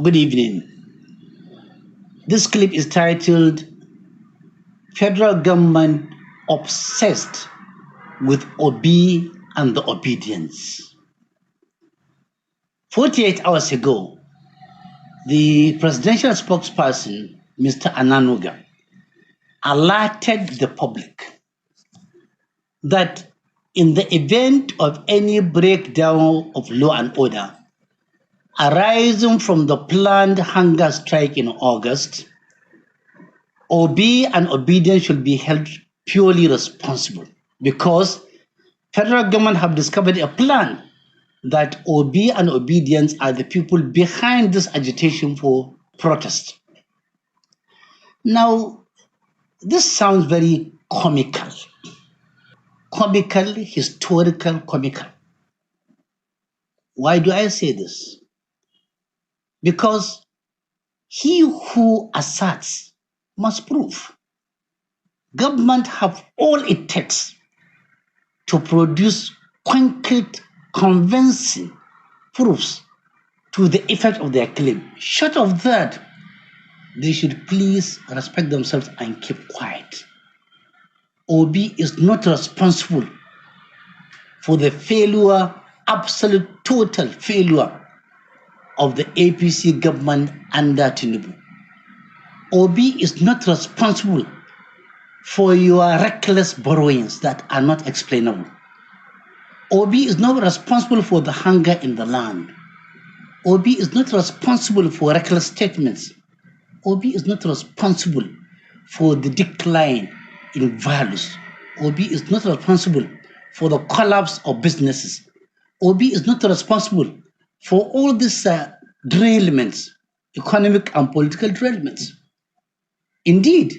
Good evening. This clip is titled Federal Government Obsessed with Obi and the Obedience. 48 hours ago, the presidential spokesperson, Mr. Ananuga, alerted the public that in the event of any breakdown of law and order arising from the planned hunger strike in August, Obi and obedience should be held purely responsible because federal government have discovered a plan that Obi and obedience are the people behind this agitation for protest. Now, this sounds very comical, historical, comical. Why do I say this? Because he who asserts must prove. Government have all it takes to produce concrete, convincing proofs to the effect of their claim. Short of that, they should please respect themselves and keep quiet. Obi is not responsible for the failure, absolute total failure of the APC government under Tinubu. Obi is not responsible for your reckless borrowings that are not explainable. Obi is not responsible for the hunger in the land. Obi is not responsible for reckless statements. Obi is not responsible for the decline in values. Obi is not responsible for the collapse of businesses. Obi is not responsible for all these derailments, economic and political derailments. Indeed,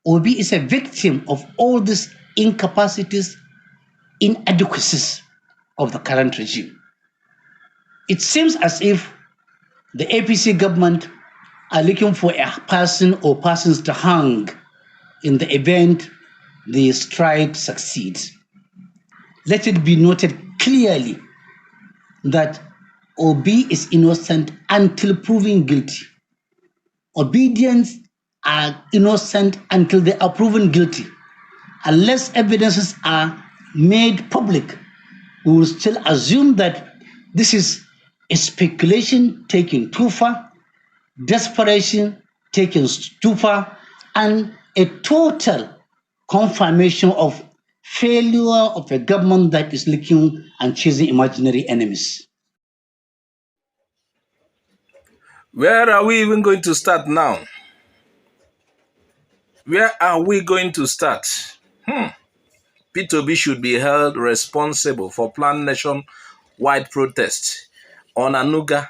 Obi is a victim of all these incapacities, inadequacies of the current regime. It seems as if the APC government are looking for a person or persons to hang in the event the strike succeeds. Let it be noted clearly that Obi is innocent until proven guilty. Obedience are innocent until they are proven guilty. Unless evidences are made public, we will still assume that this is a speculation taken too far, desperation taken too far, and a total confirmation of failure of a government that is looking and chasing imaginary enemies. Where are we even going to start now? Where are we going to start? P2B should be held responsible for planned nationwide protests on Anuga.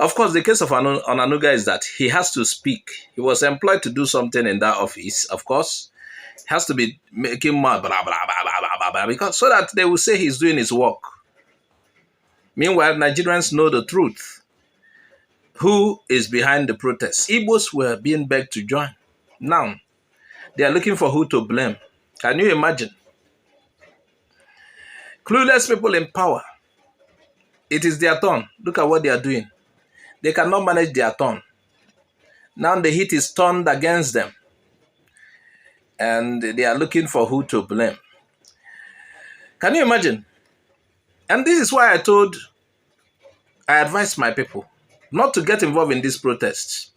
Of course, the case of Onanuga is that he has to speak. He was employed to do something in that office, of course. He has to be making more blah, blah, blah, blah, blah, blah, because so that they will say he's doing his work. Meanwhile, Nigerians know the truth. Who is behind the protests? Igbos were being begged to join. Now, they are looking for who to blame. Can you imagine? Clueless people in power. It is their turn. Look at what they are doing. They cannot manage their turn. Now the heat is turned against them. And they are looking for who to blame. Can you imagine? And this is why I advised my people not to get involved in these protests.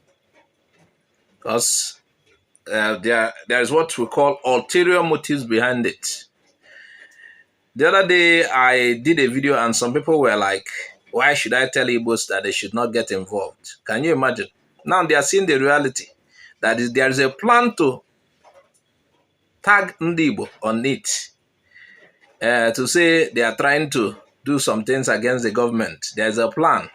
Because there is what we call ulterior motives behind it. The other day, I did a video and some people were like, why should I tell Igbos that they should not get involved? Can you imagine? Now they are seeing the reality. That is, there is a plan to tag Ndibo on it. To say they are trying to do some things against the government. There's a plan.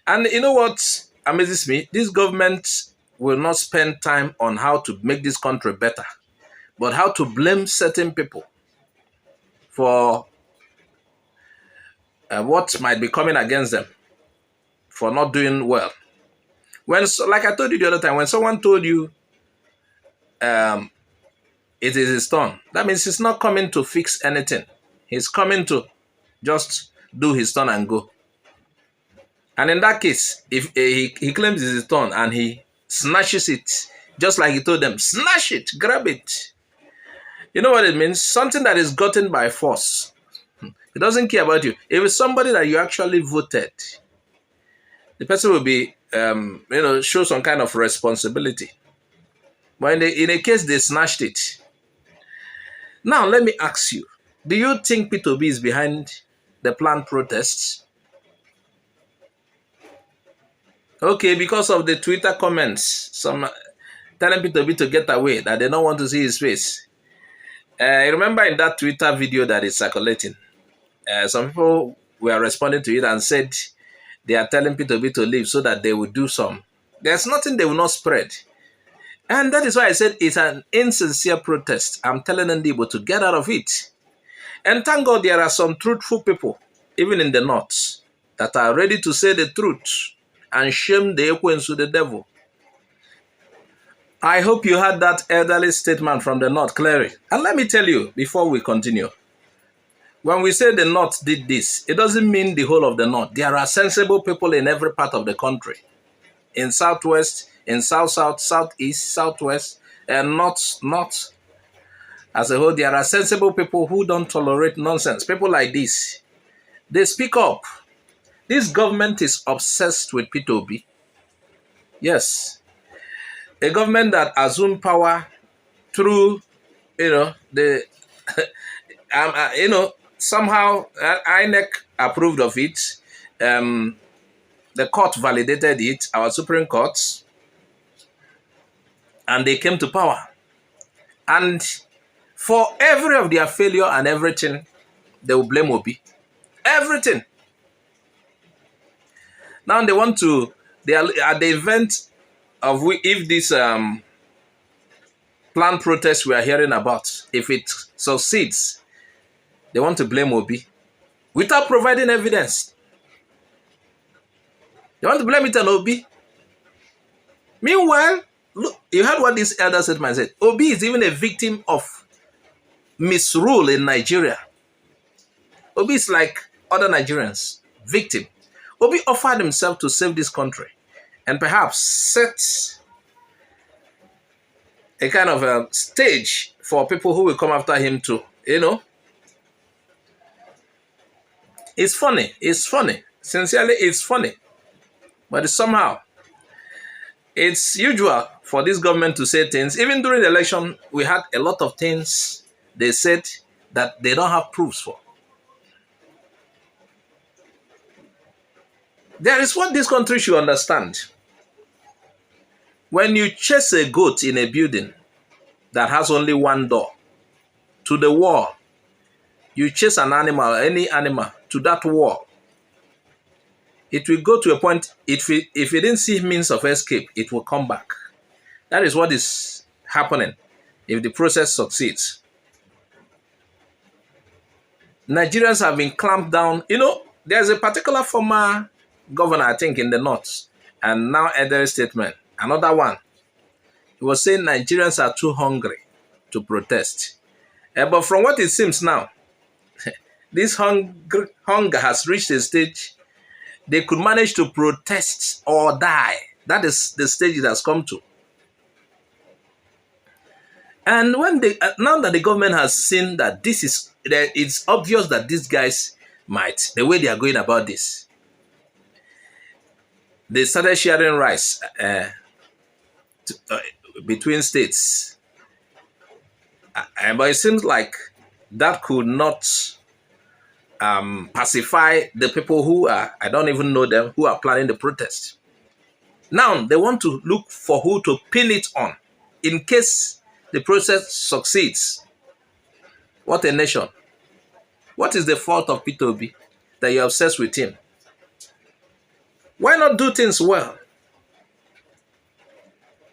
And you know what amazes me? This government will not spend time on how to make this country better, but how to blame certain people for what might be coming against them for not doing well. Like I told you the other time, when someone told you it is his turn, that means he's not coming to fix anything. He's coming to just do his turn and go. And in that case, if he claims it's his turn and he snatches it, just like he told them, snatch it, grab it. You know what it means? Something that is gotten by force. He doesn't care about you. If it's somebody that you actually voted, the person will be, show some kind of responsibility. But in a case they snatched it. Now, let me ask you, do you think P2B is behind the planned protests? Okay, because of the Twitter comments, some telling P2B to get away, that they don't want to see his face. I remember in that Twitter video that is circulating, some people were responding to it and said they are telling P2B to leave so that they will do some. There's nothing they will not spread. And that is why I said it's an insincere protest. I'm telling Ndibo to get out of it. And thank God there are some truthful people, even in the north, that are ready to say the truth and shame the Ekwensu to the devil. I hope you heard that elderly statement from the north clearly. And let me tell you, before we continue, when we say the north did this, it doesn't mean the whole of the north. There are sensible people in every part of the country. In southwest, in south-south, southeast, southwest, and north as a whole, there are sensible people who don't tolerate nonsense. People like this, they speak up. This government is obsessed with P2B. Yes, a government that assumed power through, the, somehow INEC approved of it. The court validated it, our Supreme Court, and they came to power. And for every of their failure and everything, they will blame Obi. Everything. Now they are at the event of if this planned protest we are hearing about, if it succeeds, they want to blame Obi without providing evidence. They want to blame it on Obi. Meanwhile, look, you heard what this elder statesman said. Obi is even a victim of misrule in Nigeria. Obi is like other Nigerians, victim. Obi offered himself to save this country and perhaps set a kind of a stage for people who will come after him to, It's funny. It's funny. Sincerely, it's funny. But somehow, it's usual for this government to say things. Even during the election, we had a lot of things they said that they don't have proofs for. There is what this country should understand. When you chase a goat in a building that has only one door to the wall, you chase an animal, any animal, to that wall, it will go to a point, if it didn't see means of escape, it will come back. That is what is happening if the process succeeds. Nigerians have been clamped down. There's a particular former governor, I think, in the north, and now elder statement, another one. He was saying Nigerians are too hungry to protest. But from what it seems now, this hunger has reached a stage they could manage to protest or die. That is the stage it has come to. And when now that the government has seen that it's obvious that these guys might, the way they are going about this, they started sharing rice between states. But it seems like that could not pacify the people who are, I don't even know them, who are planning the protest. Now they want to look for who to pin it on in case the process succeeds. What a nation. What is the fault of P2B that you're obsessed with him? Why not do things well?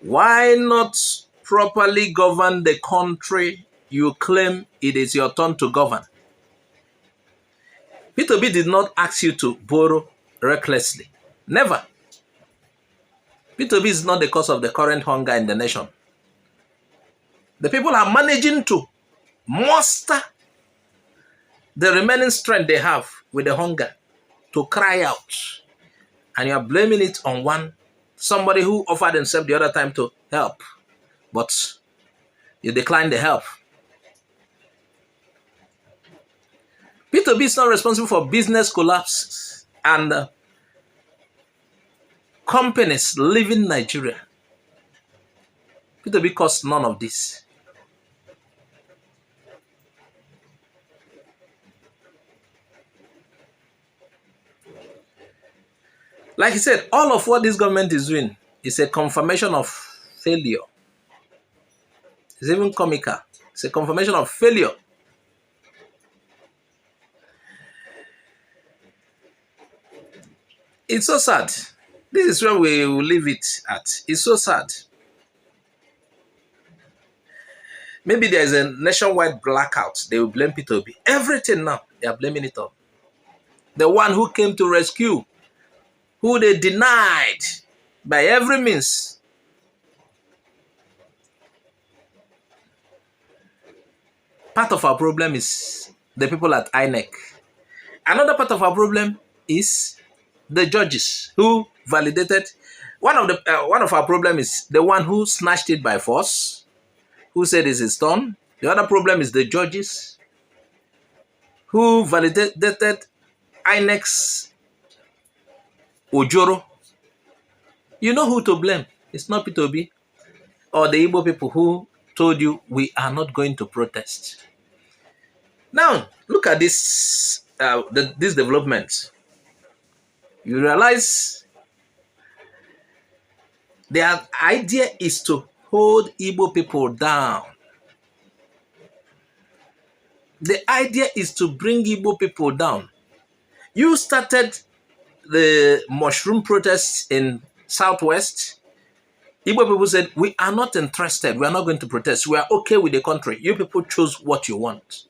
Why not properly govern the country you claim it is your turn to govern? P2B did not ask you to borrow recklessly. Never. P2B is not the cause of the current hunger in the nation. The people are managing to muster the remaining strength they have with the hunger to cry out and you are blaming it on somebody who offered himself the other time to help, but you declined the help. P2B is not responsible for business collapse and companies leaving Nigeria. P2B caused none of this. Like he said, all of what this government is doing is a confirmation of failure. It's even comical. It's a confirmation of failure. It's so sad. This is where we will leave it at. It's so sad. Maybe there is a nationwide blackout. They will blame P2B. Everything now, they are blaming it on the one who came to rescue, who they denied by every means. Part of our problem is the people at INEC. Another part of our problem is the judges who validated. One of our problem is the one who snatched it by force, who said it's his turn. The other problem is the judges who validated INEC's Ojoro. You know who to blame. It's not P2B or the Igbo people who told you we are not going to protest. Now, look at this development. You realize their idea is to hold Igbo people down. The idea is to bring Igbo people down. You started the mushroom protests in Southwest. Igbo people said, we are not interested. We are not going to protest. We are okay with the country. You people choose what you want.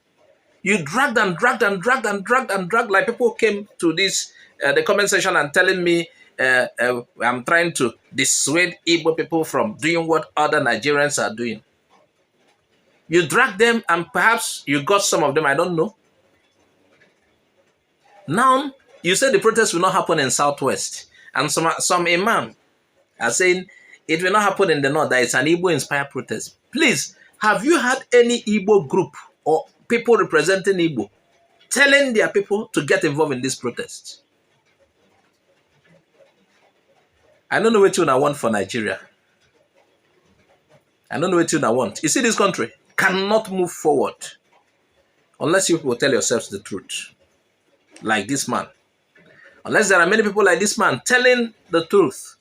You dragged and dragged and dragged and dragged and dragged. Like people came to this, the comment section and telling me, I'm trying to dissuade Igbo people from doing what other Nigerians are doing. You dragged them and perhaps you got some of them, I don't know. Now, you said the protest will not happen in Southwest. And some imam are saying it will not happen in the North, that it's an Igbo-inspired protest. Please, have you had any Igbo group or people representing Igbo telling their people to get involved in this protest? I don't know what you want for Nigeria. I don't know what you want. You see, this country cannot move forward unless you will tell yourselves the truth. Like this man. Unless there are many people like this man telling the truth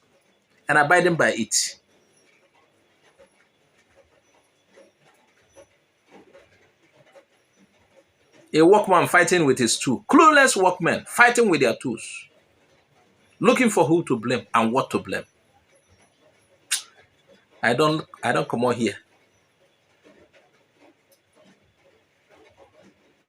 and abiding by it. A workman fighting with his tool. Clueless workmen fighting with their tools. Looking for who to blame and what to blame. I don't come out here